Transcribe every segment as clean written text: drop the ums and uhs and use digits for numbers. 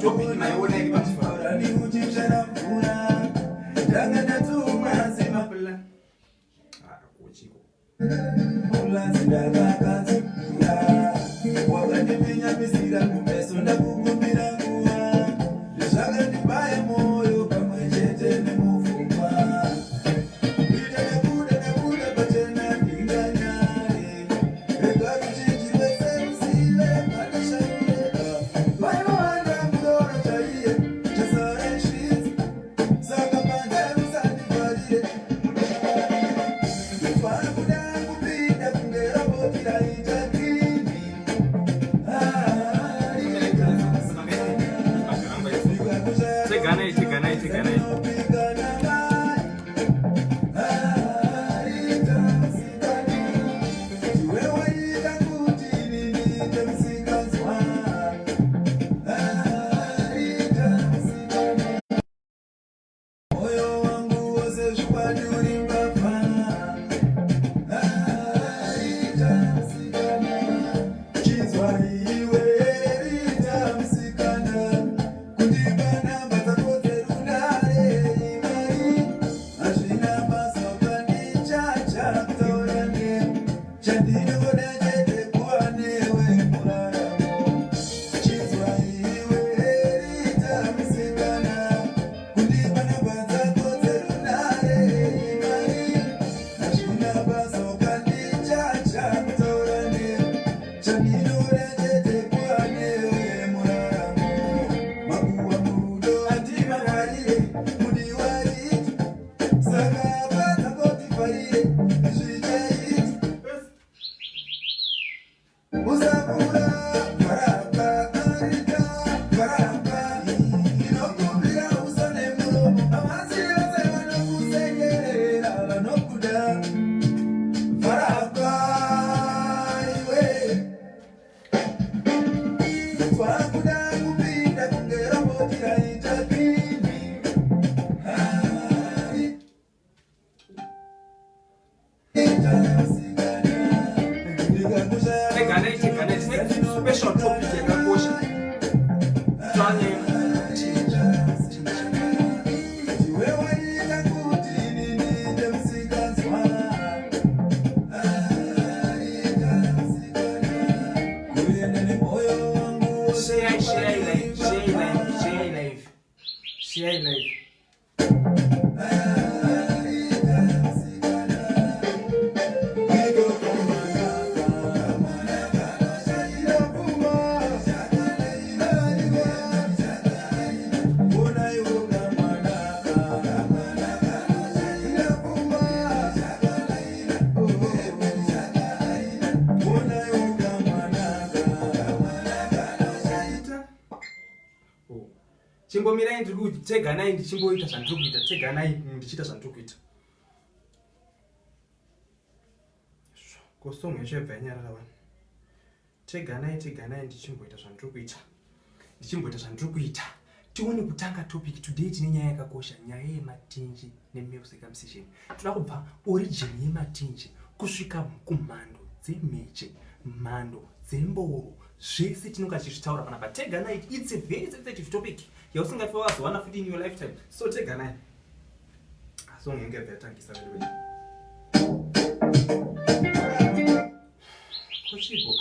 topic naiona hivi basi. Ni ujimshana mfura. Danga na tuma sema pala. Kuchiko. Pula zidaka kazi. Wakati pinya misira kumesonda kukumbira kuwa. Lishaga nibaya moyo kama Mheche ni mufumba. Share life. Chimbomira ndiri kuti tega nayi ndichimboita zvandikuita tega nayi ndichita zvandikuita. Kosto Mheche bvanyara vanhu. Tega nayi ndichimboita zvandikuita. Ndichimboita zvandikuita. Tione kutanga topic today tine nyaya yakakosha, nyaya yeMatinji nemusic musician. Toda kubva origin yeMatinji kusvika kumhando dzeMheche, mhando dzemboro, zvese tinonga tichitaura panapa. Tega nayi it's a very sensitive topic. Yausingafi wazowana futi in your lifetime. So tega nayi. So ngenge bhetangisa wewe. Kochiko.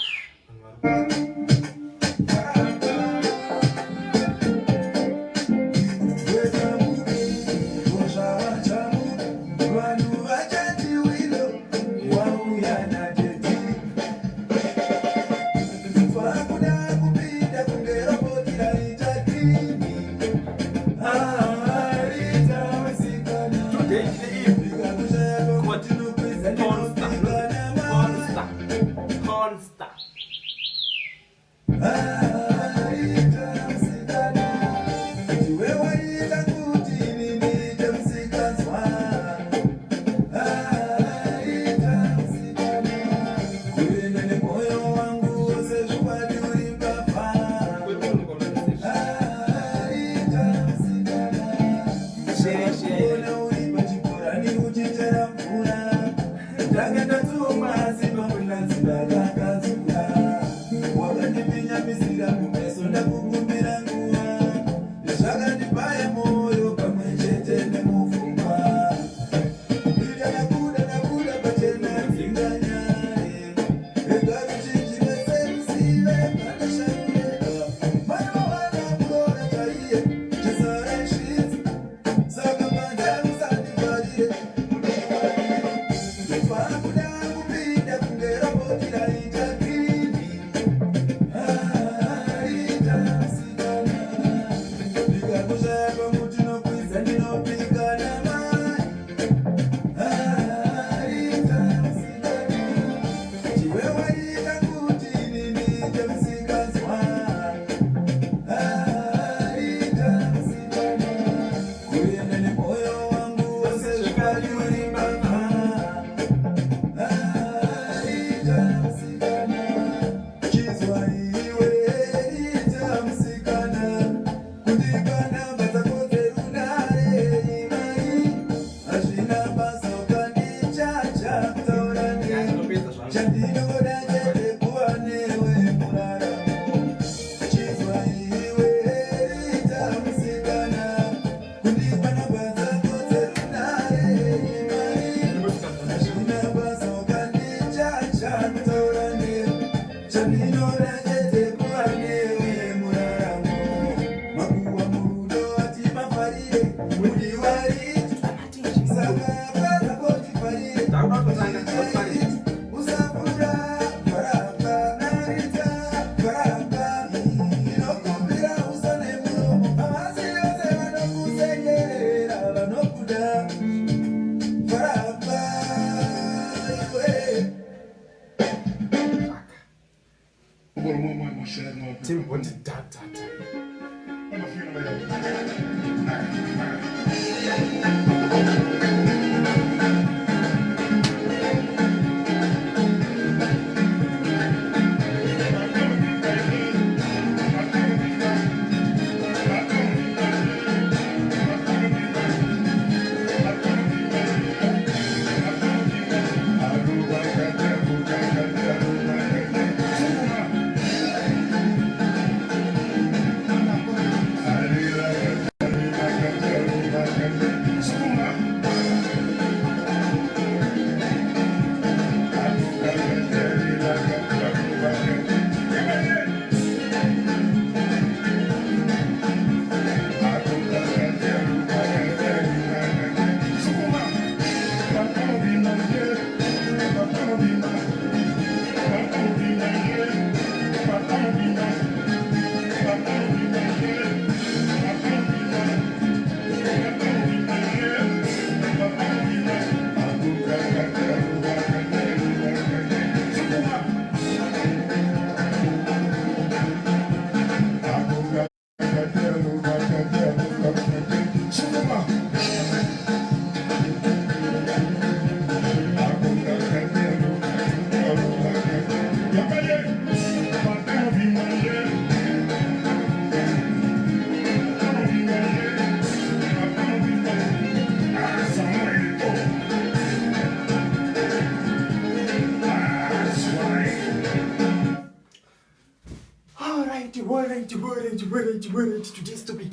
Today's topic.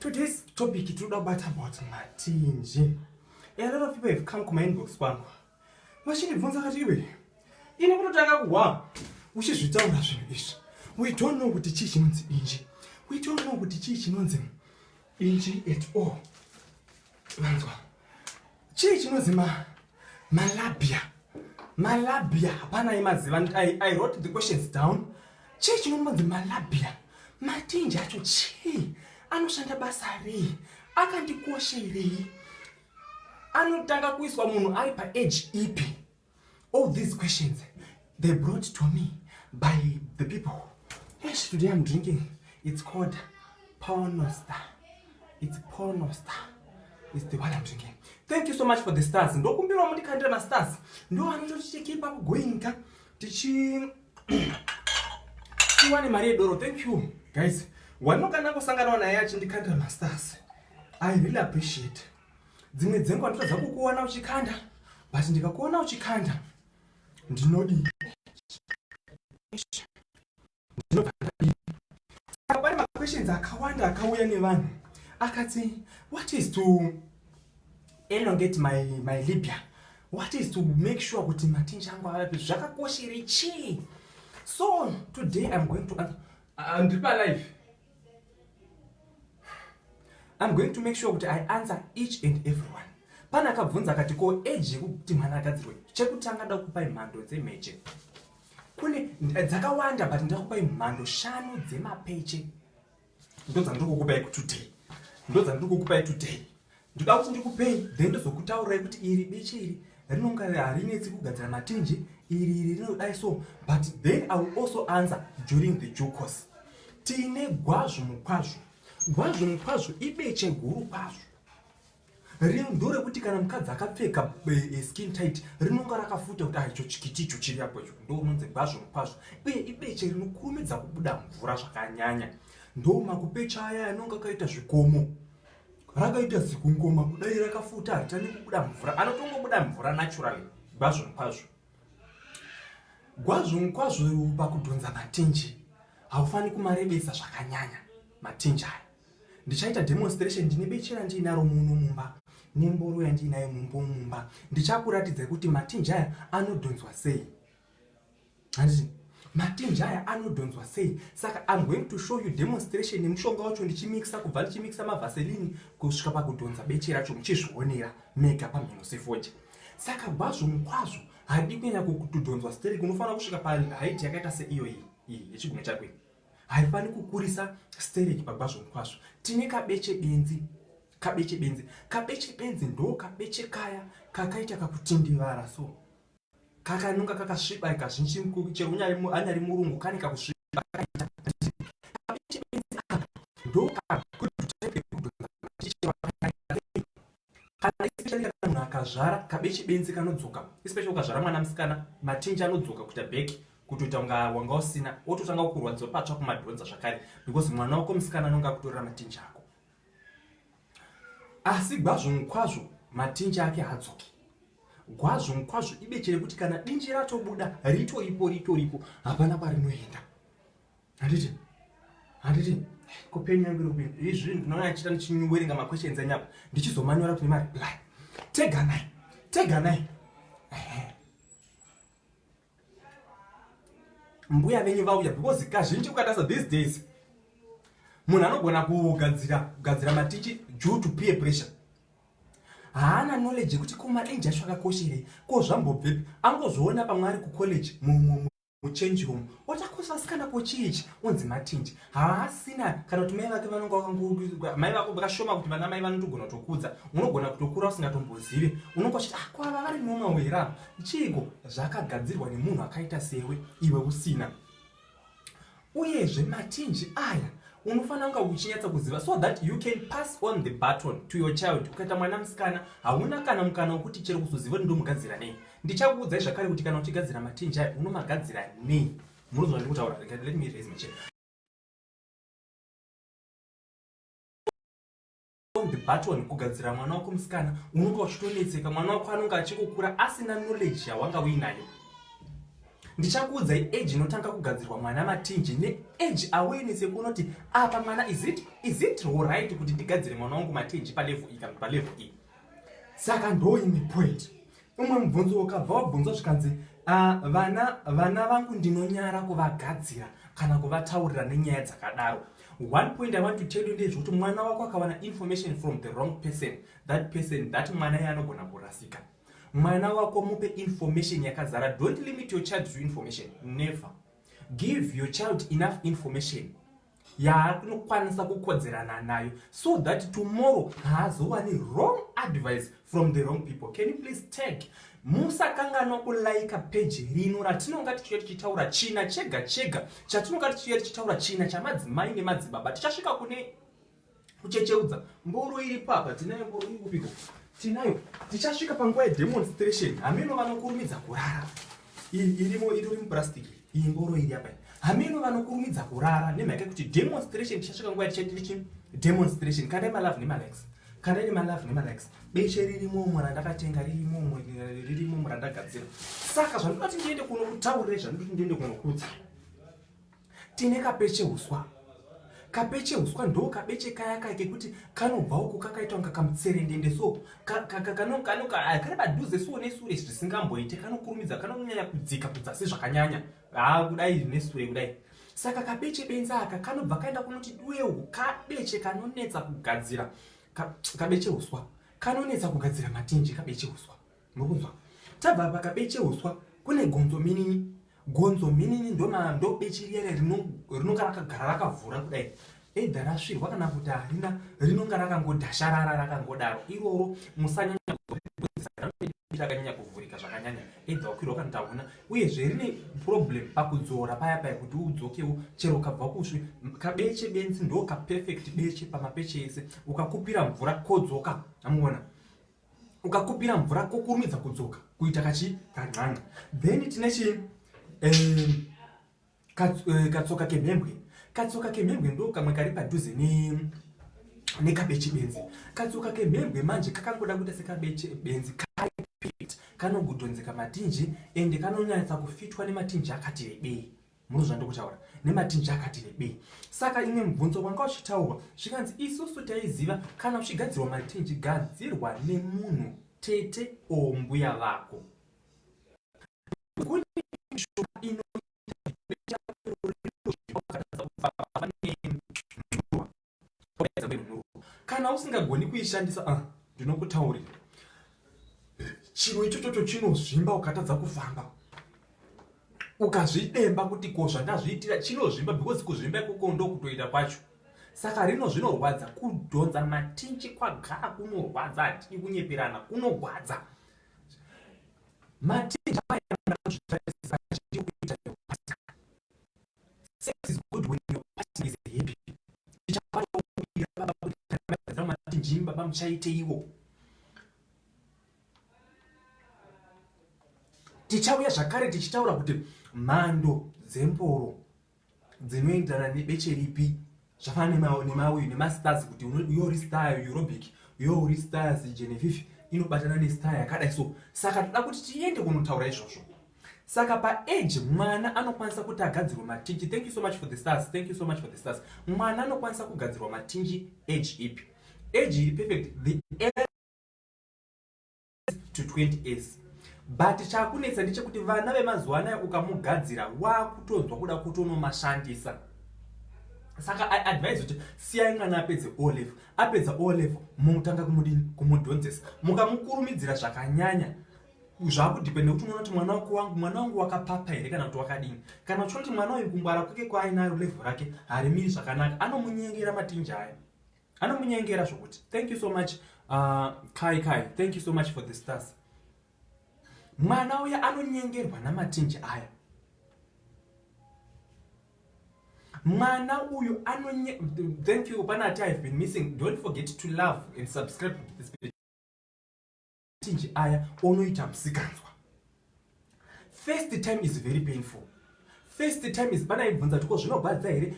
Today's topic is about Matinji. A lot of people have come to my inbox. We don't know what the church means inji. We don't know what the church means inji at all. Church means malabia. I wrote the questions down. Church means malabia. Matinji acho chi. Anoshanda basari. Akandikosheri. Anotanga kuiswa munhu ari pa age ipi. All these questions they brought to me by the people. Yes, today I'm drinking. It's called Pornoster. It's Pornoster. It's the one I'm drinking. Thank you so much for the stars. Ndo kumbira mundi kandira ma stars. Ndo anotochi keep up going ka. Tichi Tiwani Marie Doro. Thank you guys. Wanokana kusangana naye achindikandira ma stars. I really appreciate. Dzimwe dzengo ndinoza kukuona uchikanda. But ndikakuona uchikanda. Ndinodi. Apari ma questions akawanda akauya nevanhu. Akati, what is to elongate my labia? What is to make sure kuti Matinji angu avapi zvakakosheri chi? So today I'm going to I'm going to make sure that I answer each and everyone. Pana akabvunza akati ko age yekuti mwana agadzirwe. Chekutanga da kupai mhando dzeMheche. Kune dzakawanda but ndakupai mhando 5 dzemapeche. Ndoza ndikukupai today. Ndoda kuti ndikupei then ndozokutaurirai kuti iri beche iri rinonga harinetsi kugadzira Matinji, iri rinodai so, but then I will also answer during the due course. Tine gwazvo mukwazvo ibeche guru kwazvo. Ndore kuti kana mukadzi akapfeka skin tight rinonga rakafuta kuti icho chikiticho chiri apo icho ndo unonzi gwazvo mukwazvo. Uye ibeche rinokurumidza kubuda mvura zvakanyanya. Ndo makupecha aya anonga kaita zvikomo. Rakaita zikungoma kudai rakafuta hatani kubuda mvura. Anotongobuda mvura naturally. Gwazvo mukwazvo pakudhonza Matinji. Haufani kumarebesa zvakanyanya Matinji aya. Ndichaita demonstration ndine bechera ndinaro muno mumba. Nemboro yandinayo mumba. Ndichakuratidza kuti Matinji aya anodhonzwa sei. Handiti Matinji aya anodhonzwa sei. Saka I'm going to show you demonstration nemushonga wacho ndichimixa kubva ndichimixa mavaseline kusvika pakudhonza bechera racho muchizvionera mega pamhino C40. Saka gwazvo mukwazvo hadi kunyanya kutodhonzwa stereo kunofanira kusvika pa height yakaita seiyo iyi yechigumwe chakwe. Haifani kukurisa stereo pagwazvo mukwazvo. Tine kabeche benzi ndo kabeche kaya kakaita kakutindivara so. Kakanunga kakasviba kazhinji chero anyari murungu kane kakusviba kaita. Kabeche benzi ndo kana especially kana akazvara kabeche benzi kanodzoka. Especially ukazvara mwana musikana Matinji anodzoka kuita back kutoita wanga usina ototanga kurwadzwa patsva kumadhonza zvakare because mwana wako musikana anonga kutorera Matinji ako. Asi gwazvo mukwazvo Matinji ake hadzoki. Gwazvo mukwazvo ibechere kuti kana dinji ratobuda ritoripo hapana kwarinoenda. Handiti kopeni yangu rokupeni izvi ndinoona achita ndichiwerenga ma questions anyapa ndichizomanyora kuti ma reply. Tega nai. Mbuya venyu vauya because kazhinji ukatasa these days munhu anogona kugadzira Matinji due to peer pressure. Haana knowledge yekuti kumadenji acho akakosherei ko zvambobvepi angozviona pamwe ari kucollege muchange room otakosa asikana kochiichi onzi Matinji haasina kana kuti mai vake vanonga mai vako vakashoma kuti vana mai vanotogona kutokudza unogona kutokura usingatombozive unongochiti kwava vari nomawera chiko zvakagadzirwa nemunhu akaita sewe iwe usina. Uyezve Matinji aya unofanira kunga uchinyatsa kuziva so that you can pass on the baton to your child. Ukaita mwana musikana hauna kana mukana wekuti chero kuzoziva ndo mugadzira nei. Ndichakuudzai zvakare kuti kana uchigadzira Matinji aya unomagadzira nei. Munozwa ndikutaura. Let me raise my chair. On the baton kugadzira mwana wako musikana unonga uchitonetseka mwana wako anonga achikukura asina knowledge yawanga uinayo. Ndichakuudza age inotanga kugadzirwa mwana Matinji ne-age awareness yekunoti apa mwana is it right kuti ndigadzire mwana wangu Matinji palevel iyi kana palevel iyi. Saka ndoine point. Umwe mubvunzo wakabva wabvunzwa zvikanzi vana vangu ndinonyara kuvagadzira kana kuvataurira nenyaya dzakadaro. One point I want to tell you ndezvekuti mwana wako akawana information from the wrong person, that mwana yanogona kurasika. Mwana wako mupe information yakazara. Don't limit your child to information. Never. Give your child enough information yaanokwanisa kukodzerana nayo, so that tomorrow haazowani wrong advice from the wrong people. Can you please take musakanganwa kulaika page rino ratinonga tichiuya tichitaura china chega chega chatinonga tichiuya tichitaura china chamadzimai nemadzibaba. Tichasvika kune kuchecheudza mboro iri papa, tinayo mboro iri kupiko, tinayo. Tichasvika panguva yedemonstration, hameno vanokurumidza kurara, irimo itori mupurasitiki, iyi mboro iri apa. Hameno vanokurumidza kurara nemhaka yekuti demonstration tichasvika nguva tichiti demonstration. Kandai malove nemalikes, kandai malove nemalikes. Beshe ririmo randakatenga, ririmo randagadzira. Saka zvandinoti ndiende kunokutaurira, zvandinoti ndiende kunokudza, tine kapeche uswa. Kapeche uswa ndo kabeche kaya kekuti kanobva uko kakaita kunga kamutserendende, so kari padhuze suo nesure zvisingamboite, kanokurumidza, kanonyanya kudzika kudzasi zvakanyanya, kudai nesure kudai. Saka kabeche benza aka kanobva kaenda kunoti dueu, kabeche kanonetsa kugadzira, kabeche uswa kanonetsa kugadzira Matinji, kabeche uswa. Mukunzwa? Tabva pakabeche uswa kune gonzo minini. Gonzo minini ndo bechi riya rinonga rakagara rakavhura kudai, either rasvirwa kana kuti harina, rinonga rakangodhasharara rakangodaro. Iroro musanyanya rakanyanya kuvhurika zvakanyanya, either wakwirwa kana tauna, uyezve rine problem pakudzora paya kuti udzokewo chero ukabva kusvi. Kabeche benzi ndo kaperfect beche pamapeche ese. Ukakupira mvura kodzoka, amuona, ukakupira mvura kokurumidza kudzoka kuita kan'anga. Then tine katsoka kemhembwe. Katsoka kemhembwe ndo kamwe kari padhuze nekabeche benzi. Katsoka kemhembwe manje kakangoda kuita sekabeche benzi, kanogudhonzeka Matinji ende kanonyatsa kufitwa nematinji akati rebei. Munozva ndokutaura, nematinji akati rebei. Saka imwe mubvunzo wanga uchitaurwa zvikanzi isusu taiziva kana uchigadzirwa Matinji, gadzirwa nemunhu tete mbuya vako. Kana usingagoni kuishandisa, ndinokutaurira, chinhu ichocho chinozvimba ukatadza kufamba. Ukazvidemba kuti ko zvandazviitira chinozvimba, because kuzvimba ikoko ndokutoita kwacho. Saka zvinorwadza kudhonza Matinji kwagara kunorwadza, hatidi kunyeperana, kunorwadza. Matinji sex is good when your partner is happy. Matinji baba muchaite iwo. Tichauya zvakare tichitaura kuti mhando dzemboro dzinoendana nebeche ripi, zvafanana nemauyu nemastars, kuti yori star Eurobic, yori stars Genevieve inobatana nestar yakadai so. Saka toda kuti tiende kunotaura izvozvo. Saka pa-age mwana anokwanisa kuti agadzirwa Matinji. Thank you so much for the stars. Thank you so much for the stars. Mwana anokwanisa kugadzirwa Matinji age ipi? Age iri perfect, the age to 20 years. But chakunetsa ndechekuti vana vemazuva anaya ukamugadzira wakutonzwa kuda kutonomashandisa. Saka I advise kuti siyai mwana apedze O level. Apedza O level mutanga kumudhonzesa, mukamukurumidzira zvakanyanya. Zvakudhipenda kuti unoona kuti mwana wangu wakapapa here kana kuti wakadini. Kana uchiona kuti mwana uyu kungwara kwake kwainayo level rake harimiri zvakanaka, anomunyengera Matinji aya, anomunyengera zvokuti. Thank you so much Kai, thank you so much for the stars. Mwana uya anonyengerwa naMatinji aya. Mwana uyu thank you Panati, I've been missing. Don't forget to love and subscribe to this video. Matinji aya onoita musikanzwa. First time is very painful. First time is pana ibvunza tuko zvinobvadza here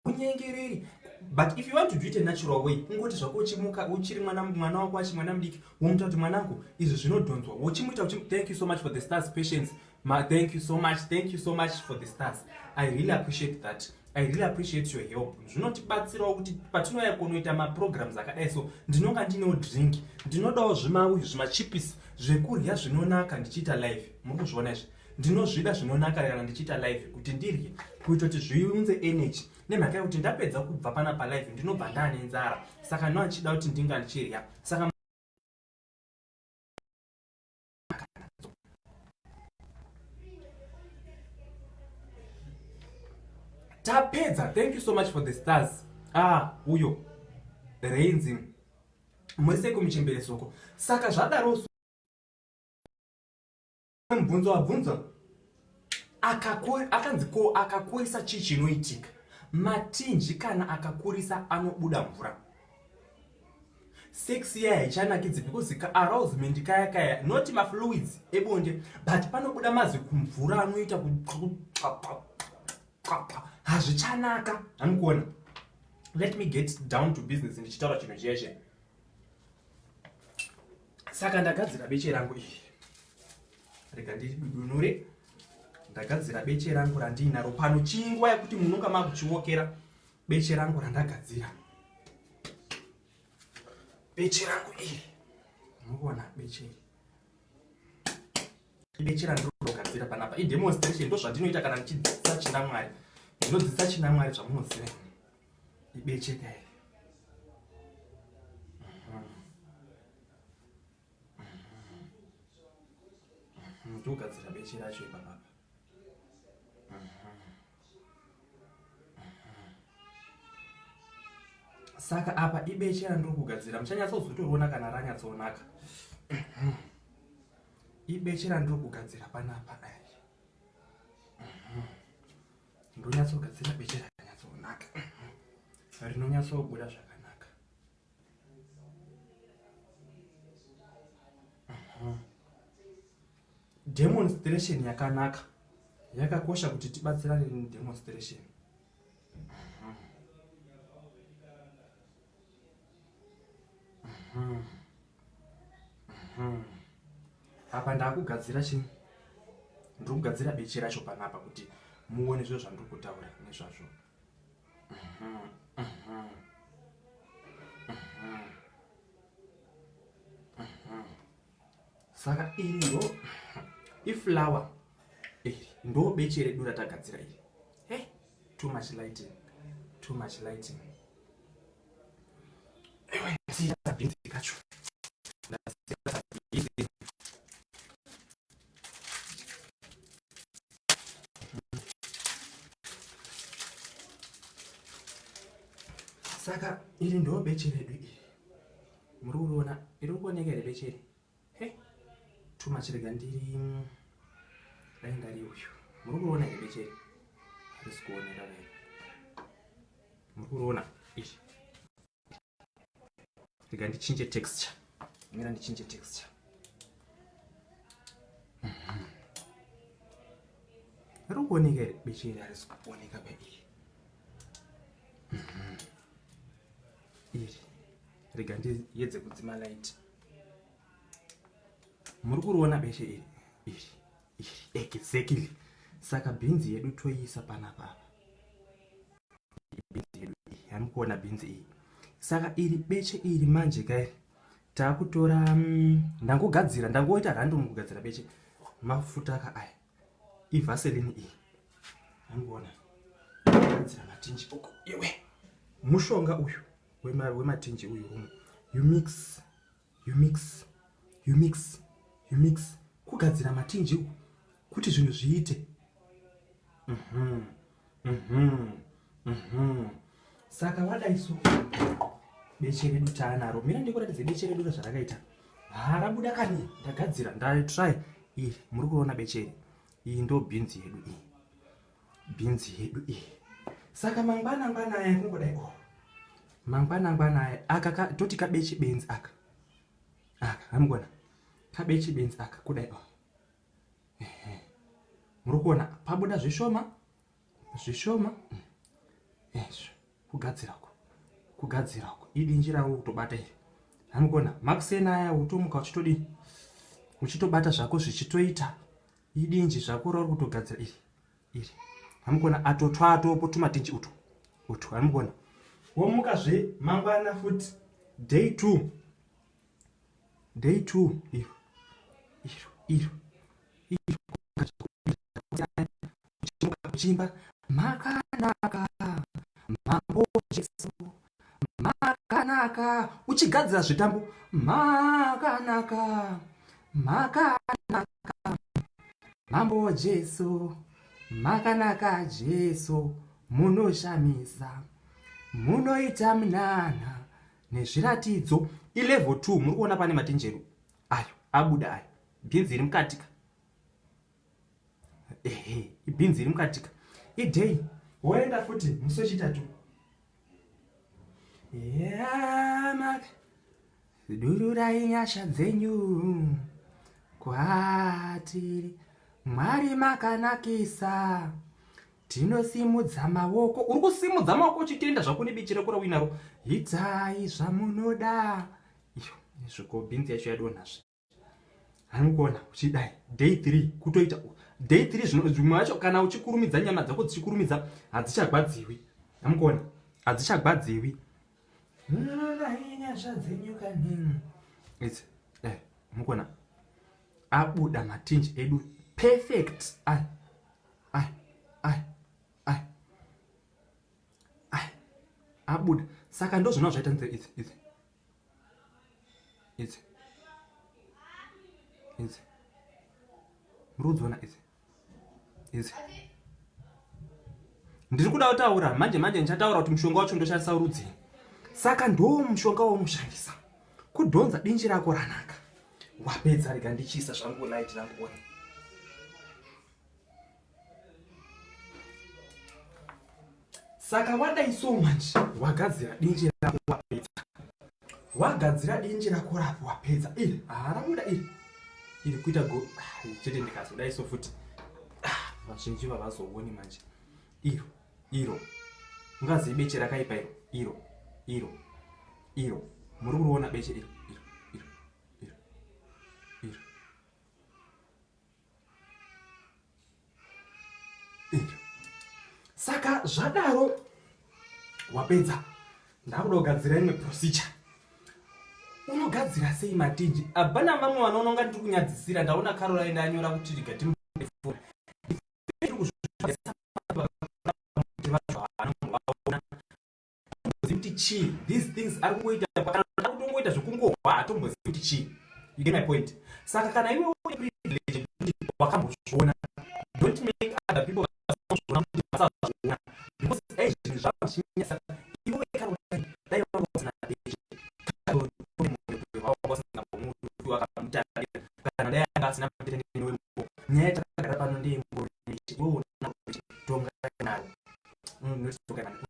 unyengereri. But if you want to do it a natural way, ungoti zvako uchimuka uchiri mwana wako achimwana mudiki womuta kuti mwanangu izvi zvinodhonzwa, uchimuita thank you so much for the stars patience. Thank you so much. Thank you so much for the stars. I really appreciate that. I really appreciate your help. Zvinotibatsirawo kuti patinouya kunoita maprograms akadai so ndinonga ndinewo drink, ndinodawo zvimachipisi zvekurya zvinonaka ndichiita live. Muri kuzviona izvi? Ndinozvida zvinonaka kana ndichiita live kuti ndirye kuita kuti zviunze energy. Nemhaka yekuti ndapedza kubva pana pa live ndinobva ndane nzara. Saka ndinoda ndichida kuti ndinga ndichirya. Saka tapedza. Thank you so much for the stars. Uyo Rainzi murise kumuchemberesoko. Saka zvadaro mubvunzo wabvunza akakurisa chii chinoitika. Matinji kana akakurisa anobuda mvura. Sex ya haichanakidzi because arousement kaya not mafluids ebonde but panobuda mazwi kumvura anoita hazvichanaka. Hamkuona? Let me get down to business ndichitaura chinhu cheshe. Saka ndagadzira beche rangu iri. Rega ndidunure. Ndagadzira beche rangu randinaro pano chingwa yekuti munonga makuchiwokera. Beche rangu randagadzira. Beche rangu iri. Muona beche iri. Beche rangu ndogadzira panapa. Demonstration ndo zvandinoita kana ndichidzidza chinamwari. Ndinodzidza chinamwari zvamunoziva. Ibeche kai. Ndogadzira beche racho ipapa. Saka apa ibeche randogadzira muchanyatsozotoriona kana ranyatsoonaka. Ibeche randogadzira panapa ai. Ndonyatsogadzira beche ranyatsoonaka. Rinonyatsobuda zvakanaka. Demonstration yakanaka. Yakakosha kuti tibatsirane nedemonstration. Apa ndakugadzira chinhu. Ndokugadzira beche racho panapa kuti muone zviro zvandiri kutaura nezvazvo. Saka iriyo iflower iri ndo beche redu ratagadzira iri. Too much lighting. Too much lighting. Kacho. Saka iri ndo beche redu iri. Muri kuona iri kuoneka iri beche iri. Too much rega ndiri ndari uyu. Muri kuona iri beche iri. Harisi kuoneka iri. Muri kuona iri. Rega ndichinje texture. Mira ndichinje texture. Iri kuoneka iri beche iri harisi kuoneka iri. Iri rega ndiyedze kudzima light. Muri kuona beshe iri exactly. Saka beans yedu toiisa panapa. Beans yedu yamukuona beans iyi. Saka iri beche iri manje kai takutora ndangogadzira ndangoita random kugadzira beche mafuta aka aya ivaseline iyi. Yamukuona gadzira matinji uko iwe mushonga uyu wematinji uyu you mix kugadzira matinji uyu kuti zvinhu zviite. Saka wadaiso beche redu taanaro. Mira ndikuratidze beche redu zvarakaita. Rabuda kani ndagadzira ndatry iri. Muri kuona beche iri. Iyi ndo beans yedu iyi. Beans yedu iyi. Saka mangwana aya kungodai mangwana aya aka toti kabechi beans aka hamgona kabechi beans aka kudai muri kuona pabuda zvishoma kugadzirako idi njira kutobata iri. Hamgona makusena aya utomuka uchitodi uchitobata zvako zvichitoita idinji zvako rauri kutogadzira iri hamukona atotwa atopo tumatinji utu hamukona womuka zve mangwana futi day 2 iro kuchimba makanaka mambo Jesu makanaka uchigadzira zvitambo makanaka mambo Jesu makanaka Jesu munoshamisa munoita munana nezviratidzo ilevel 2 muri kuona pane matinjeru ayo abuda ayo bhinzi iri mukatika ibhinzi iri mukatika idei woenda futi muso chitatu dururai nyasha dzenyu kwatiri Mwari makanakisa tinosimudza maoko uri kusimudza maoko uchitenda zvako nebichi rako rawinaro itai zvamunoda iyo nezviko bhinzi yacho yadonhazve hanikuona uchidai day 3 kutoita day 3 zvimwe vacho kana uchikurumidza nyama dzako dzichikurumidza hadzichagwadziwi hamukuona hadzichagwadziwi nyasha dzenyu kanini idzi hamukuona abuda matinji edu perfect abuda saka ndo zvino zvaita idzi murudziona idzi ndiri kuda kutaura manje ndichataura kuti mushonga wacho ndoshandisa rudzii saka ndo mushonga waunoshandisa kudhonza dinji rako ranaka wapedza rega ndichisa zvangu light ranguona saka wadai so much wagadzira dinji rako wapedza wagadzira dinji rako rapo wapedza harabuda iri kuita go chete ndikazodai so futi vazhinji vavazooni manje iro ungazivi beche rakaipa iro muri kuona beche iro saka zvadaro wapedza ndakuda kugadzira imwe procedure unogadzira sei matinji hapana vamwe vanoononga ndiri kunyadzisira ndaona Caroline anyora kuti rigati chii these things ari kungoita kutongoita zvekungohwa hatombozivi kuti chii you get my point saka kana iwe une privilege wakambozviona don't make other people vasazviona kuti vasazviona because zvinhu zvavachinesa iwe Caroline dai wangosina beche kana dai anga asina matende newe nyaya yatakagara pano ndeyembo iwe una kuti tonga nayo notoka nayo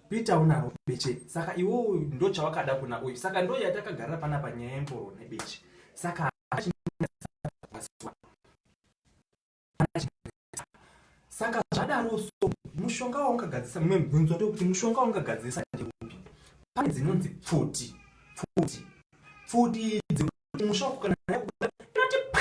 Peter unaro beche saka iwo ndo chawakada kuna uyu saka ndo yatakagara pana panyaya yemboro nebeche saka zvadaro so mushonga waungagadzisa mumwe kuti mushonga waungagadzisa ndeupi pane dzinonzi pfuti mushonga kana inoti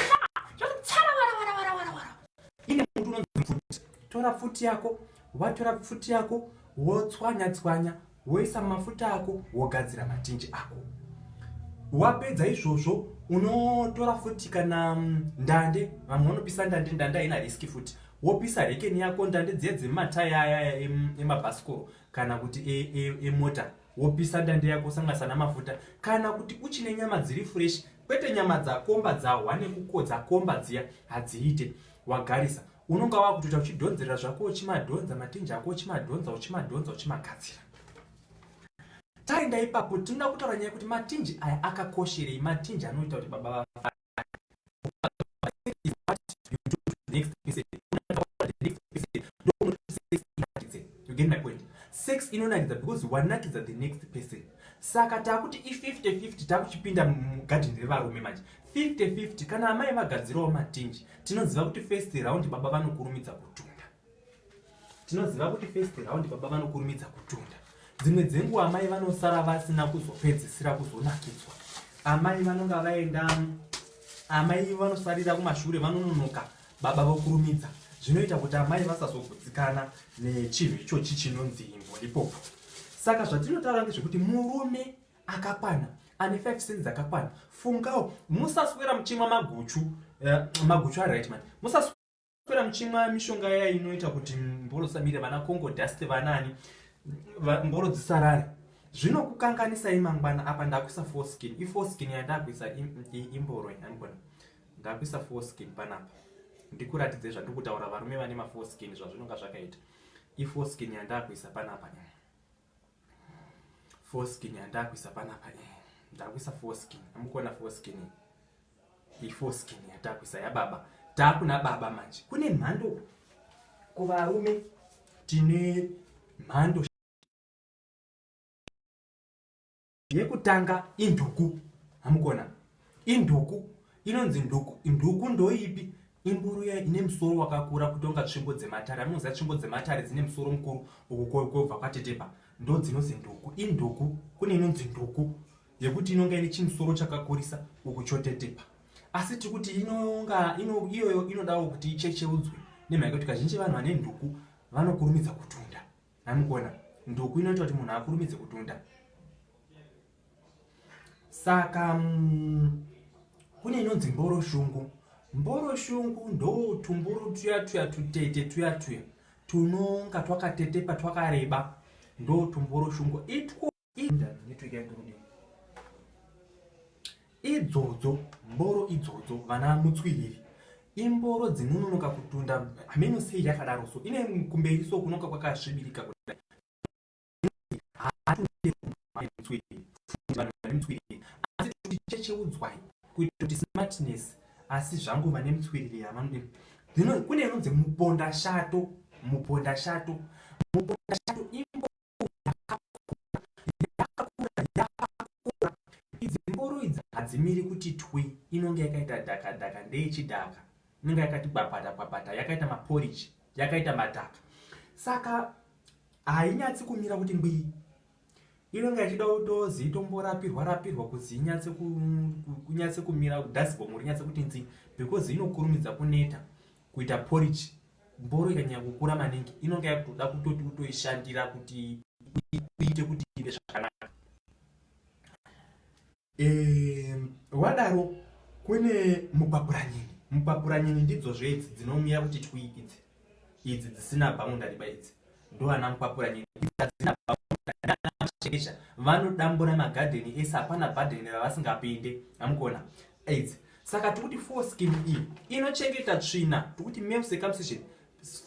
ine muntu unonzi pfuti tora pfuti yako watora pfuti yako wotswanya woisa mafuta ako wogadzira matinji ako wapedza izvozvo unotora futi kana ndande vamwe vanopisa ndande haina riski futi wopisa rekeni yako ndande dziye dzemataya aya emabhasikoro kana kuti emota wopisa ndande yako sangasana mafuta kana kuti uchine nyama dziri fresh kwete nyama dzakomba dzahwane kukodza komba dziya hadziite wagarisa unonga wakutoita uchidhonzera zvako uchimadhonza matinji ako uchimagadzira taenda ipapo tinoda kutaura nyaya kuti matinji aya akakosherei matinji anoita kuti baba sex inonakidza because wanakidza the next person saka takuti i50-50 takuchipinda mugadhini revarume manje 50-50 kana amai vagadzirawo matinji tinoziva kuti first round baba vanokurumidza kutunda dzimwe dzenguva amai vanosara vasina kuzopedzisira kuzonakidzwa amai vanonga vaenda, amai vanosarira kumashure vanononoka, baba vokurumidza. Zvinoita kuti amai vasazogutsikana nechinhu ichochi chinonzi imbondipopo. Saka zvatinotaura ngezvekuti murume akakwana ane 5 cents dzakakwana, fungawo musaswera muchimwa maguchu ari right man, musaswera muchimwa mishonga iya inoita kuti mboro samire, vana Congo dust, vanani mboro dzisarare. Zvinokukanganisai mangwana. Apa ndakuisa foreskin, iforeskin yandakuisa imboro yanogona, ndakuisa foreskin panapa ndikuratidze zvandiri kutaura. Varume vane maforeskin zvazvinonga zvakaita. Iforeskin yandakuisa panapa, foreskin yandakuisa panapa, ndakuisa foreskin. Amukona foreskin, iforeskin yandakuisa yababa. Taakuna baba manje. Kune mhando kuvarume, tine mhando yekutanga induku. Amukona induku, inonzi nduku. Nduku ndoipi? Imburu ya ine musoro wakakura kutonga tsvimbo dzematare. Anoziva tsvimbo dzematare dzine musoro mukuru ukukobva kwatetepa, ndo dzinonzi nduku. Induku kune inonzi nduku yekuti inonga ine chimusoro chakakurisa uku chotetepa. Asi tikuti iyoyo inodawo kuti ichecheudzwe, nemhaka kuti kazhinji vanhu vane nduku vanokurumidza kutunda. Amukona nduku inoita kuti munhu akurumidze kutunda. Saka kune inonzi mboro shungu. Mboro shungu ndo tumburu tuya tutete tuya tunonga twakatetepa twakareba, ndo tumboro shungu. Idzodzo mboro idzodzo vana mutsviriri imboro dzinononoka kutunda. Hameno sei yakadaro so, ine kumberi so kunonga kwakasvibirika kudai. Asi tichecheudzwai kuita kuti smartness, asi zvangu vane mutsviriri yavanodi. Kune inonzi muponda shato. Muponda shato imboro yakakura. Idzi mboro idzi hadzimiri kuti twi, inonga yakaita dhaka ndeyechidhaka, inonga yakati kwapata, yakaita maporridge, yakaita madhaka. Saka hainyatsi kumira kuti ngwii, inonga ichida kutozi itomborapirwa kuzi inyatse kumira dhasibhomu rinyatse kuti nzi, because inokurumidza kuneta kuita porridge. Mboro ikanyanya kukura maningi inonga yakutoda kutoti utoishandira kuti iite kuti ive zvakanaka. Wadaro kune mupapuranyeni. Mupapuranyeni ndidzo zvedzi dzinomira kuti twi idzi dzisina boundary baidzi, ndo ana mupapuranyeni. Dzina boundary vanodambura magadheni ese, hapana gadheni ravasingapinde. Amukona idzi. Saka tikuti foreskin iyi inochengeta tsvina, tikuti male circumcision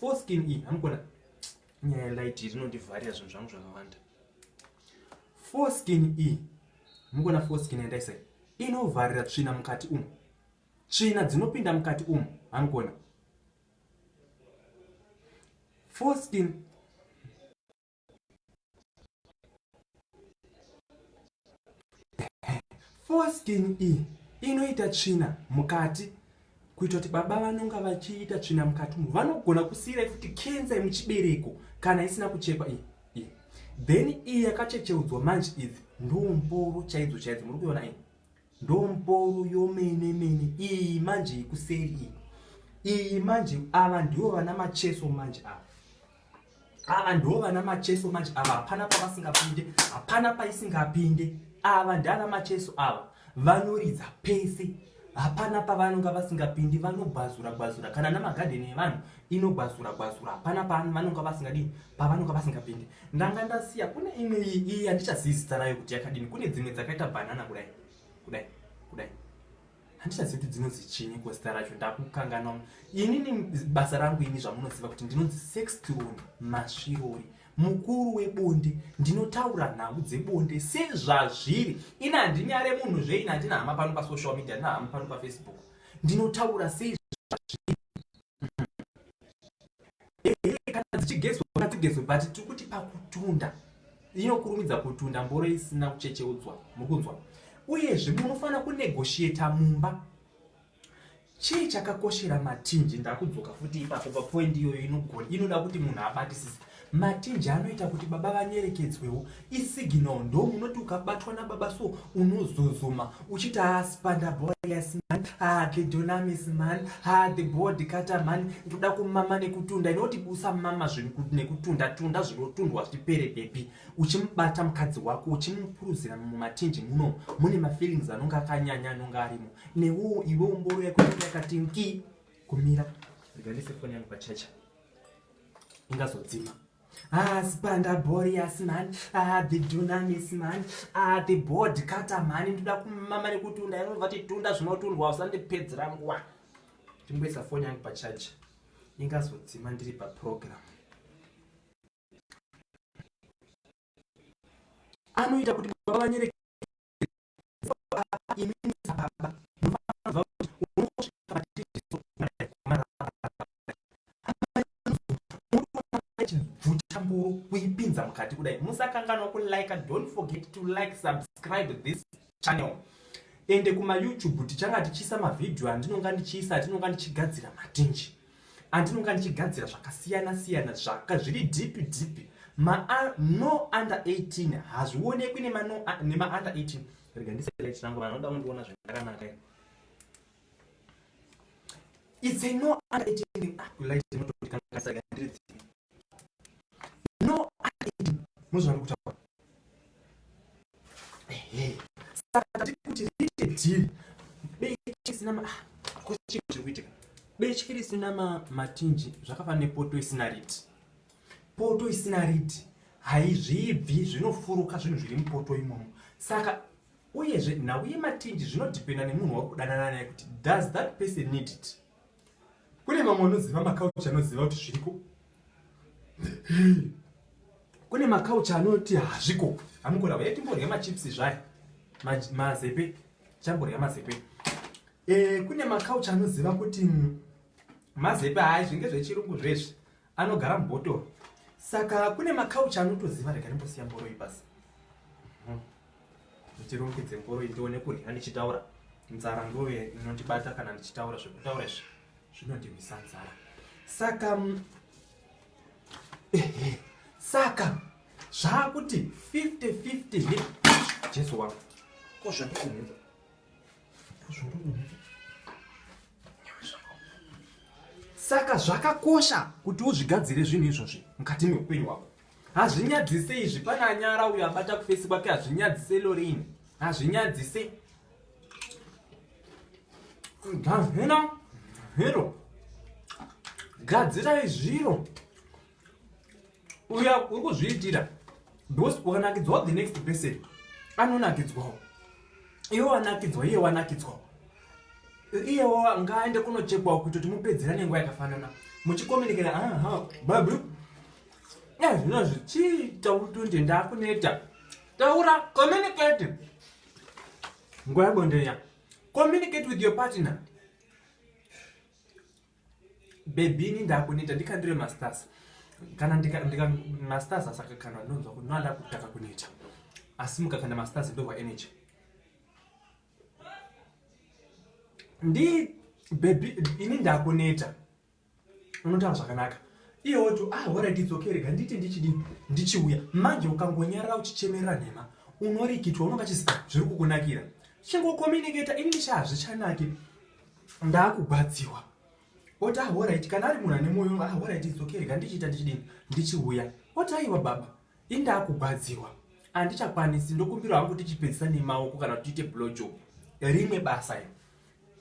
foreskin iyi. Amukona nyaya light rinondivharira zvinhu zvangu zvakawanda. Foreskin iyi, mukona foreskin yandaisa inovharira tsvina mukati umu, tsvina dzinopinda mukati umu. Amukona foreskin iyi inoita tsvina mukati, kuita kuti baba vanonga vachiita tsvina mukati umu vanogona kusiyira futi kenza muchibereko kana isina kuchekwa iyi. Then iyi yakachecheudzwa manje, idzi ndo mboro chaidzo muri kuona iyi, ndo mboro yomene iyi manje ikuseri iyi manje. Ava ndivo vana macheso manje ava, hapana pavasingapinde, hapana paisingapinde. Ava ndana macheso ava, vanoridza pese, hapana pavanonga vasingapindi. Vanobvazura kana namagadheni evanhu inobvazura, hapana pavanonga vasingadini, pavanonga vasingapindi. Ndanga ndasiya kune imwe iyi handichazivi zita rayo kuti yakadini. Kune dzimwe dzakaita banana kudai, handichazivi kuti dzinonzi chini kwezita racho, ndakukanganwa. Inini basa rangu ini zvamunoziva kuti ndinonzi sextron masvirori, mukuru webonde. Ndinotaura nhau dzebonde sezvazviri. Ina handinyare munhu zveini, handina hama pano pasocial media, handina hama pano pafacebook. Ndinotaura sezvazviri. Kana dzichigezwa ngadzigezwe, but tikuti pakutunda inokurumidza kutunda mboro isina kuchecheudzwa. Mukunzwa? Uyezve munofanira kunegotiata mumba. Chii chakakoshera Matinji? Ndakudzoka futi ipapo papoint iyoyo inoda kuti munhu abatisise. Matinji anoita kuti baba vanyerekedzwewo. Isignal ndo munoti ukabatwa nababa so unozozoma uchiti spanda boy yes man, the dunamis man, the board cutter man, ndoda kumama nekutunda. Inoti usamama zvinhu nekutunda tunda zvinotundwa zvipere baby. Uchimubata mukadzi wako uchimupuruzira mumatinji muno mune mafeelings anonga akanyanya anonga arimo. Newo iwe umboro yako yakati nki kumira. Ndikandise foni yangu pachacha. Ingazodzima. Spanda Boreas man, the dunamis man, the board cutter man, ndoda kumama nekutunda. Yanovati tunda zvinotundwa usandipedzera nguwa. Ndimboisa foni yangu pachacha. Ingazodzima ndiri paprogram. Anoita kuti baba vanyere kuipinza mukati kudai. Musakanganwa kulike, don't forget to like, subscribe this channel. Ende kuma YouTube tichanga tichisa mavideo andinonga ndichisa, andinonga ndichigadzira matinji. Andinonga ndichigadzira zvakasiyana siyana zviri deep. No under 18 hazvionekwi nema under 18. Rega ndiselect changu vanoda kundiona zvakanaka. It's a no under 18. Light inototikanga ndiri. No under 18. Muzvana kutaura. Saka tikuti rite bechi sina kuchiita. Bechi risina matinji zvakafanana nepoto isina riti. Poto isina riti haizvibvi zvinofuruka zvinhu zviri mupoto imomo. Saka uyezve nauye matinji zvinodhipenda nemunhu wari kudanana naye kuti does that person need it. Kune mamwe anoziva makauchi anoziva kuti zviriko. Kune makauchi anoti hazviko. Amukora vaiti mborya machipsi zvaya. Mazepe. Chamborya mazepe. Kune makauchi anoziva kuti mazepe zvinge zvechirungu zvezvi anogara mubhotoro. Saka kune makauchi anotoziva. Rega ndimbosiya mboro iyi basi. Ndichirongedze mboro iyi ndione kurya ndichitaura. Nzara ndiyo inondibata kana ndichitaura zvekutaura izvi. Zvinondimisa nzara. Saka zvakuti 50-50 Jesu wangu. Kozvandikunenza. Saka zvakakosha kuti uzvigadzire zvinhu izvozvi mukati meupenyu hwako. Hazvinyadzise izvi pana nyara uyo abata kufesi kwake, hazvinyadzise Lorraine, hazvinyadzise hero. Gadzira izviro. Uya uri kuzviitira. Because ukanakidzwa the next person anonakidzwawo. Iwe wanakidzwa, iye wanakidzwawo. Iyewo ngaende kunochekwa kuti mupedzerane nguva yakafanana. Muchikomunikera babu. Zvino zvichiita utunde ndakuneta. Taura, communicate. Nguva yabondeya. Communicate with your partner. Baby ni ndakuneta ndikandire masters. Kana ndika masters asaka kana ndonzwa kuti nala kutaka kuneta. Asimuka kana masters ndova energy. Ndi baby ini ndakuneta. Unotaura zvakanaka. Iye woto alright it's okay rega nditi ndichiuya. Manje ukangonyarara uchichemerera nhema. Unorikitwa unongachisa zviri kukunakira. Chingo communicate ini ndichanaki. Ndakugwadziwa. Oti alright kana ari munhu ane moyo alright it's okay rega ndichiuya. Oti aiwa baba indakugwadziwa. Andichakwanisi ndokumbira hangu tichipedzisa nemaoko kana kuti tiite blowjob. Rimwe basa iri.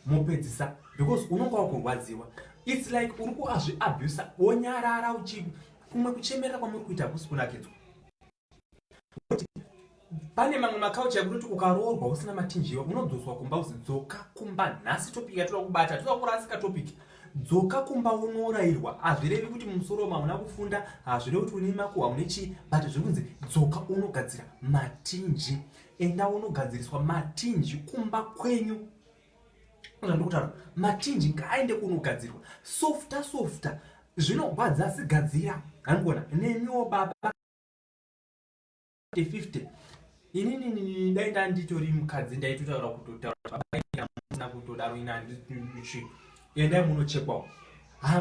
Mupedzisa because unonga wakurwadziwa. It's like uri kuazviabuse wonyarara kumwe kuchemerera kwamuri kuita kusikunakidzwa. Pane mamwe makauchi akunoti ukaroorwa usina matinjiwa unodzoswa kumba uzidzoka kumba. Nhasi topiki toda kubata toda kurasika topiki. Dzoka kumba unourayirwa. Hazvirevi kuti mumusoro mamuna kufunda, hazvirevi kuti une makuhwa une chi, but zviri kunzi dzoka unogadzira matinji. Enda unogadziriswa matinji kumba kwenyu. Ndikutaura matinji ngaende kunogadzirwa. Softa zvinogwadza asi gadzira. Angona nenyuwo baba 50. Inini ndaenda nditori mukadzi ndaitotaura kutotaura baba ina kutodaro ina ndichi. Enda munochekwawo.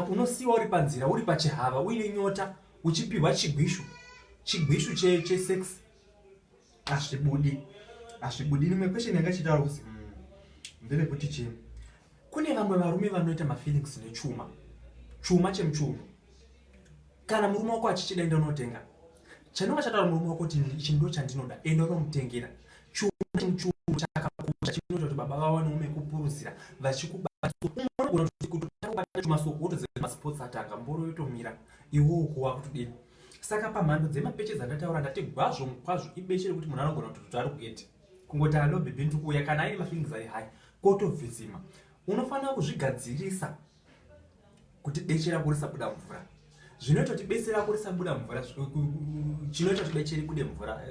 Unosiwa uri panzira uri pachihava uine nyota uchipihwa chigwishu chesex hazvibudi. Nimwe question yakachitaura kuzi ndeyekuti chii, kune vamwe varume vanoita mafeelings nechuma chemuchuru. Kana murume wako achichida enda unotenga, chanonga chataura murume wako kuti ichi ndo chandinoda, enda unomutengera. Chuma chemuchuru chakakosha, chinoita kuti baba vawane umekupuruzira vachikubata. Unogona kutobata chuma soko wotoziva masports atanga mboro yotomira iwo kuwa kutodini. Saka pamhando dzemapeche dzandataura ndati gwazvo mukwazvo ibeshe rekuti munhu anogona kuti ari kueti kungoti alo bhebhe ndikuuya kana aine mafeelings ari hai kotobvisima. Unofanira kuzvigadzirisa kuti beshe rako risabuda mvura. Zvinoita kuti bese rako risabuda mvura, chinoita kuti beshe ribude mvura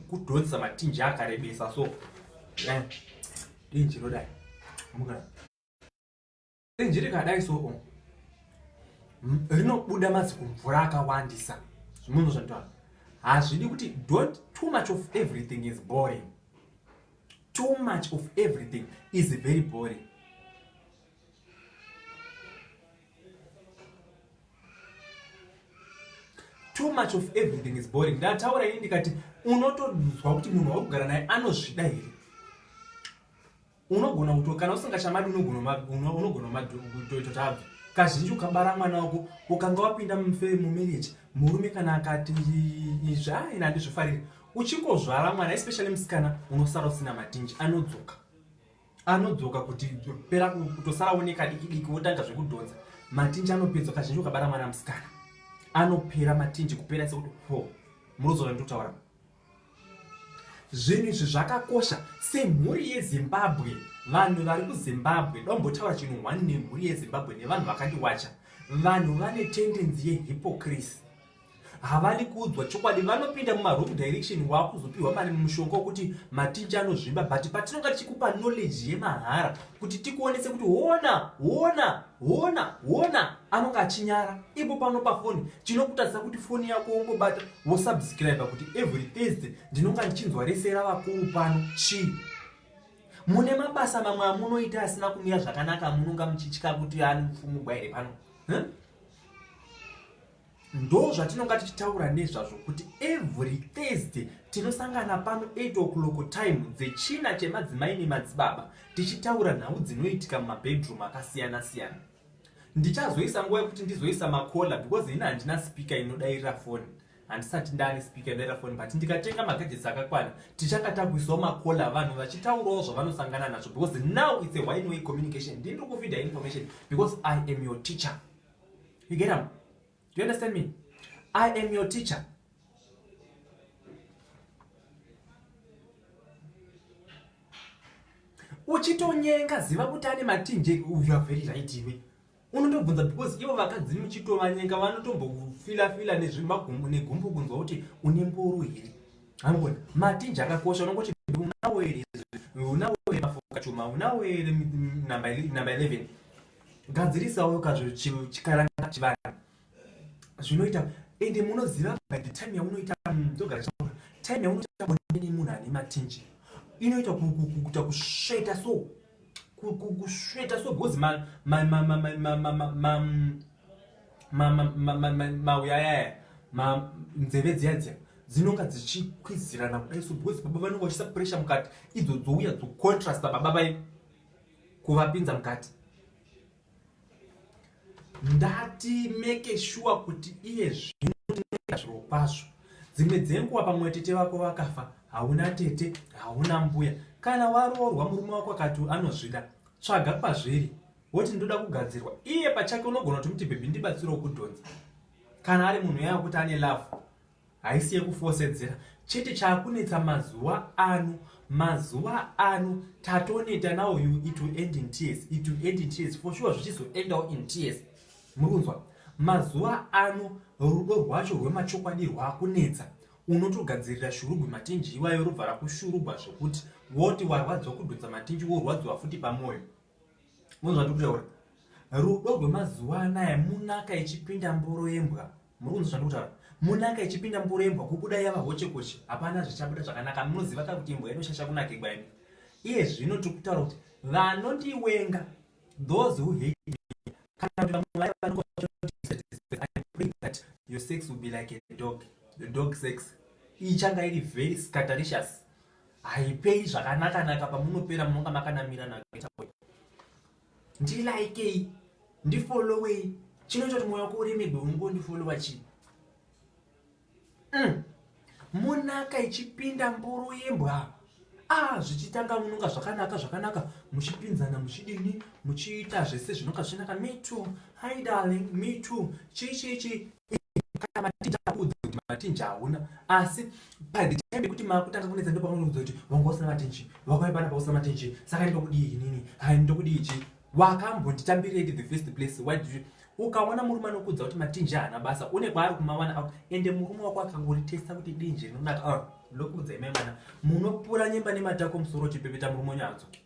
kudhonza matinji akarebesa. So inji rodai mukana inji rikadai so rinobuda maziko mvura akawandisa. Zvimunhu zvanditaura hazvidi kuti too much of everything is boring. Too much of everything is very boring. Too much of everything is boring. Ndataura ini ndikati unotozwa kuti munhu wakugara naye anozvida here. Unogona kuto kana usingashamadi unogona madhototabva kazhinji ukabara mwana wako ukanga wapinda mumarriage, murume kana akati izvaina ndizvifarire, uchingozvara mwana especially musikana unosara usina matinji, anodzoka kuti pera kutosara oneka diki wotanga zvekudhonza matinji anopedzwa. Kazhinji ukabara mwana musikana anopera matinji kupera sekuti murozo randitaura. Zvinhu izvi zvakakosha. Semhuri yeZimbabwe, vanhu vari kuZimbabwe, dombotaura chinhu one nemhuri yeZimbabwe nevanhu vakandiwacha, vanhu vane tendency yehypocrisy. Havali kuudzwa chokwadi, vanopinda mumarwrong direction wakuzopiwa mari mumushonga wekuti matinji anozvimba, but patinonga tichikupa knowledge yemahara kuti tikuonese kuti hona anonga achinyara. Ipo pano pafoni chinokutaridza kuti foni yako ungobata wosubscribe kuti every Thursday ndinonga ndichinzwa rese ravakuru pano. Mune mabasa mamwe amunoita asina kumira zvakanaka, munonga muchitya kuti anofumugwa here pano. Ndo zvatinonga tichitaura nezvazvo kuti every Thursday tinosangana pano 8 o'clock time dzechina chemadzimai nemadzibaba tichitaura nhau dzinoitika mumabedroom akasiyana siyana. Ndichazoisa nguva yekuti ndizoisa makola because ina handina speaker inodairira phone, handisati ndane speaker inodairira phone, but ndikatenga magadgets akakwana tichakatakuisawo makola vanhu vachitaurawo zvavanosangana nazvo, because now it's a one way communication. Ndiri kufeeda information because I am your teacher. You get them? Do you understand me? I am your teacher. Uchitonyenga ziva kuti ane matinje, you are very right iwe. Unotobvunza because ivo vakadzi muchitovanyenga vanotombofila nezvimagumbu negumbu kunzwa kuti une mburu here. Anogona matinje akakosha, unongoti unawo here mafoka chuma, unawo here number 11. Gadzirisawo kazvo chikaranga chivana. Zvinoita ende munoziva by the time yaunoita time yaunoita bonini munhu ane matinji inoita kuita kusveta so because mauyaya nzeve dziya dzinonga dzichikwizirana kudai so because baba vanonga vachisa pressure mukati idzo dzouya dzocontrasta baba vai kuvapinza mukati. Ndati make sure kuti iye zvinoita zviro kwazvo. Dzimwe dzenguva pamwe tete vako vakafa, hauna tete, hauna mbuya, kana waroorwa murume wako akati anozvida, tsvaga pazviri woti ndoda kugadzirwa. Iye pachake unogona kuti muti bhebhi ndibatsirewo kudhonza. Kana ari munhu yaya kuti ane love, haisiye kufosedzera. Chete chaakunetsa mazuva ano tatoneta now it will end in tears. For sure zvichizoendawo in tears. Murunzwa, mazuva ano rudo rwacho rwemachokwadi rwakunetsa. Unotogadzirira shurugwi matinji iwayo robva rakushurugwa zvokuti woti warwadzwa kudhonza matinji worwadzwa futi pamwoyo. Munzwa ndikutaura, rudo rwemazuva anaya munaka ichipinda mboro yembwa. Murunzwa zvandikutaura, munaka ichipinda mboro yembwa kubuda yava hochekoche, hapana zvichabuda zvakanaka. Munoziva kuti imbwa inoshasha kunaka kwayo. Iye zvino tikutaura kuti vanondiwenga, those who hate me, I pray that your sex will be like a dog. The dog sex. Ichanga iri very scattericious. Haipei zvakanaka pamunopera munonga makanamira nakuita boy. Ndilikei, ndifollowei. Chinoita kuti moyo wako uremegwe ungondifollowa chi. Munaka ichipinda mboro yembwa. Zvichitanga munonga zvakanaka muchipinzana muchidini muchiita zvese zvinonga zvinaka. Me too, hi darling, me too. Chi kana Matinji akudza kuti Matinji hauna, asi padhitembe kuti makutanga kunetsa ndipo pamunodza kuti wanga usina Matinji, wakaipana pausina Matinji, saka ndokudii inini, hai ndokudii ichi. Wakambonditambirei the first place. Why did you? Ukaona murume anokudza kuti Matinji haana basa, une kwaari kumawana ende murume wako akangoritesta kuti dinje rinonaka. Ndokudza ime mana munopura nyemba nematako musoro chipepeta murume wenyu haadzoki.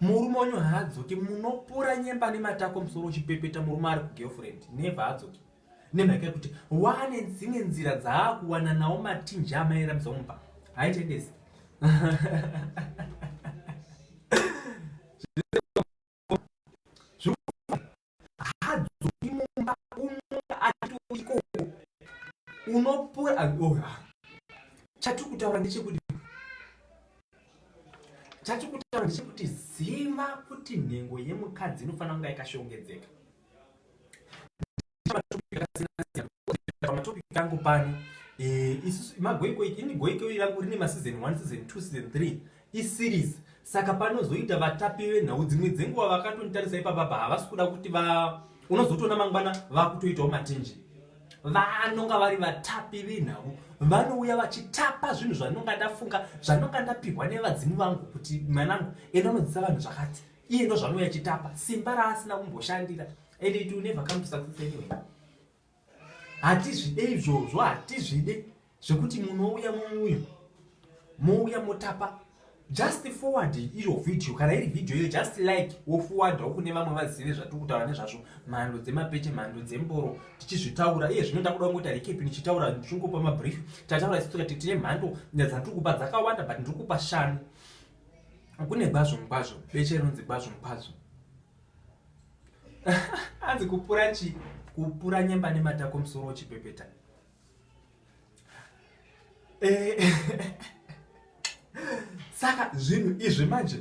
Murume wenyu haadzoki, munopura nyemba nematako musoro chipepeta murume ari kugirlfriend, never haadzoki. Nemhaka yekuti wane dzimwe nzira dzaakuwana nawo Matinji amaera muzomupa. Haitendezi. Unopura chatikutaura ndechekuti ziva kuti nhengo yemukadzi inofanira kunge yakashongedzeka. Matopiki angu pano isusu magoiko ini goiko rangu rine maseason 1 season 2 season 3 iseries. Saka panozoita vatapi venhau dzimwe dzenguva vakatonitarisa ipapa havasi kuda kuti unozotoona mangwana vakutoitawo Matinji. Vanonga vari vatapi venhau, vanouya vachitapa zvinhu zvanonga ndafunga, zvanonga ndapihwa nevadzimu vangu kuti mwanangu enda unodzisa vanhu zvakati. Iye ndo zvanouya achitapa simba raasina kumboshandira, and it will never come to success anyway. Hatizvide izvozvo, hatizvide zvekuti munouya mouya motapa. Just forward iro video, kana iri video iyo just like woforward kune vamwe vazive zvatikutaura nezvazvo, mhando dzemapeche, mhando dzemboro tichizvitaura. Iye zvinoda kuda kuti recap nichitaura ndichingopa mabrief. Tataura isusu tikati tine mhando dzatikupa dzakawanda but ndikupa 5. Kune gwazvo mkwazvo, beche rinonzi gwazvo mkwazvo. Anzi kupura chi? Kupura nyemba nematako musoro chipepeta. Saka zvinhu izvi manje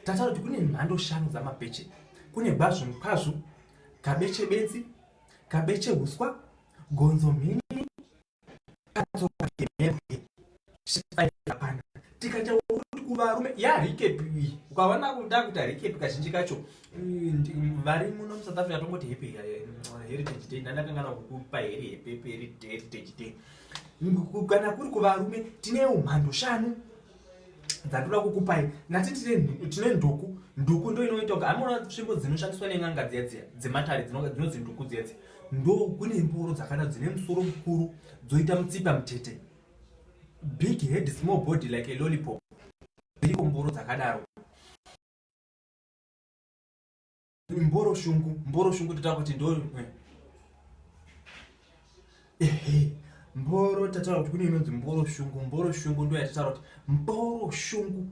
tataura kuti kune mhando 5 dzamabeche. Kune gwazvo mkwazvo, kabeche benzi, kabeche huswa, gonzo mhini, katsoka kemebwe. Shipana tikati kuti kuvarume recap iyi ukaona kuda kuti recap kazhinji kacho vari muno muSouth Africa tongoti heritage day ndakangana kukupa heritage day. Kana kuri kuvarume tine mhando 5 dzatoda kukupai. Nati tine nduku ndo inoita kuti amuna tsvimbo dzinoshandiswa nen'anga dziya dzematare dzinodzi nduku dziya ndo kune mboro dzakada dzine musoro mukuru dzoita mutsipa mutete, big head small body like a lollipop. Dziriko mboro dzakadaro. Mboro shungu tataura kuti ndo mboro tataura kuti kune inonzi mboro shungu ndo yatataura kuti mboro shungu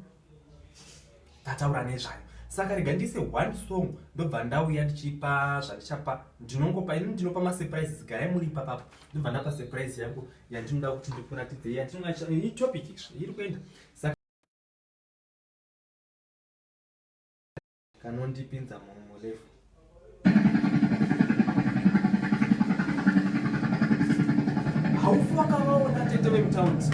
tataura nezvayo. Saka rega ndise one song ndobva ndauya ndichipa zvandichapa. Ndinopa masurprises, garai muri ipapapo. Ndobva ndapa surprise yangu yandinoda kuti ndikuratidze yandinonga iyi topic iri kuenda. Saka kanondipinza murefu. Haufu wakavaona Tete wemutaundi.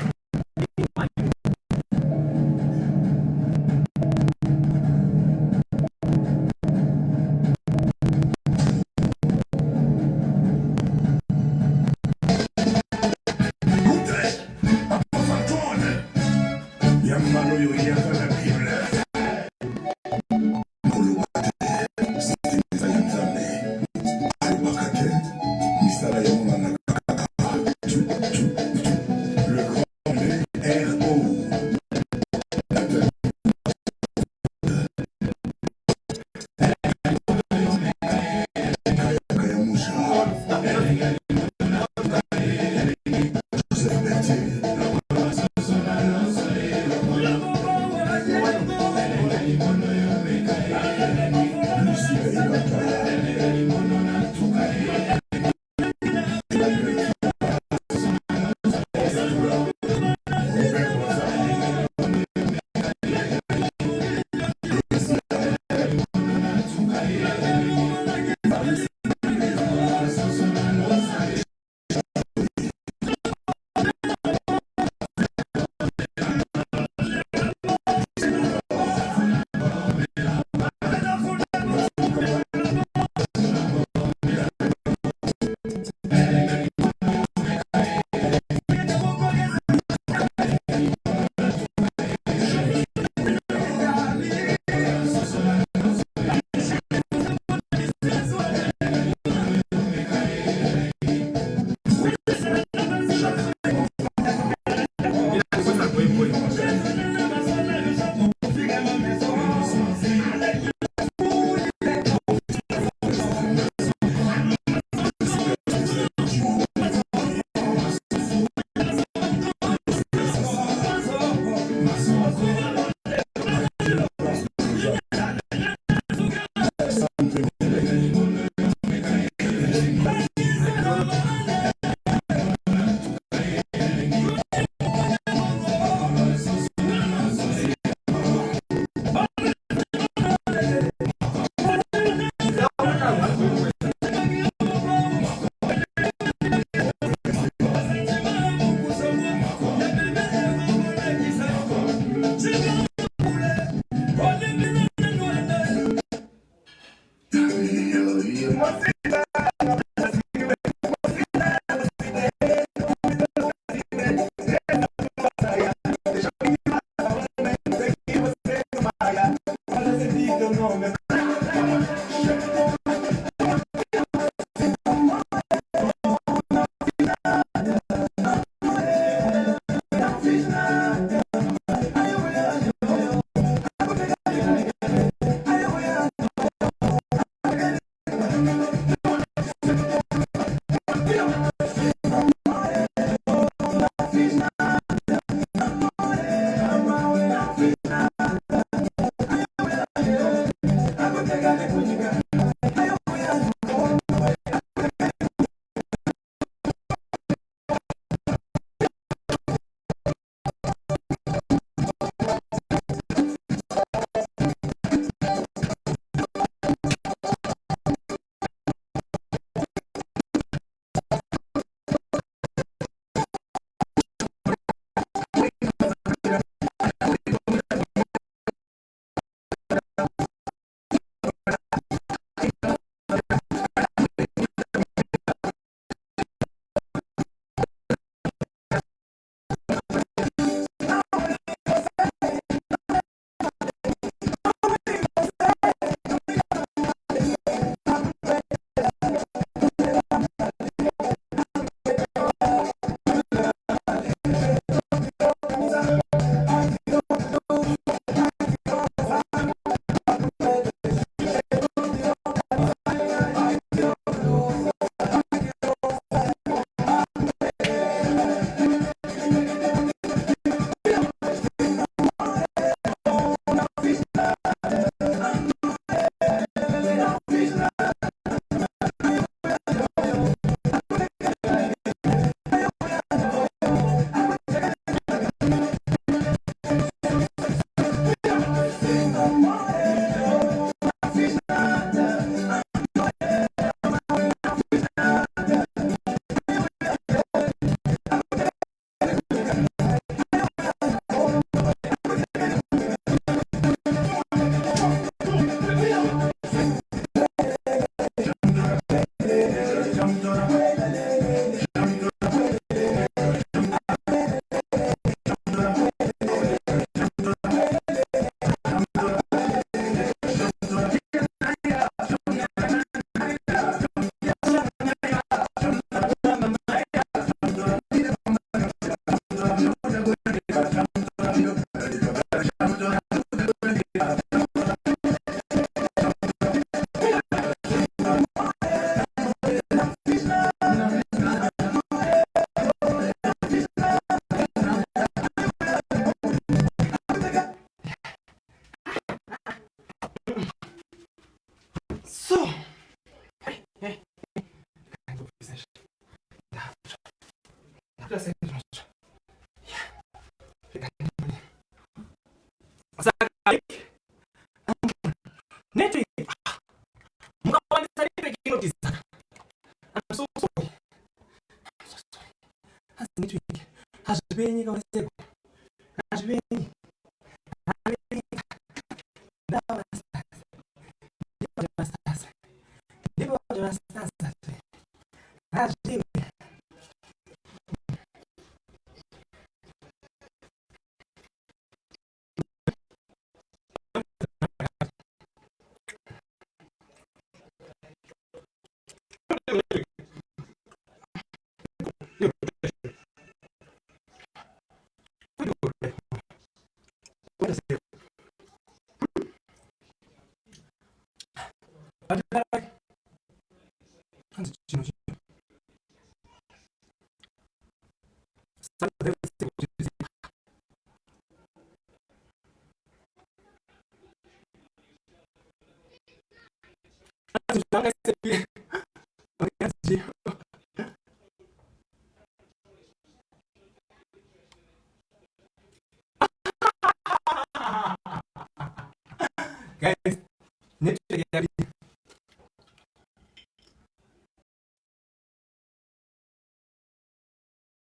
Guys,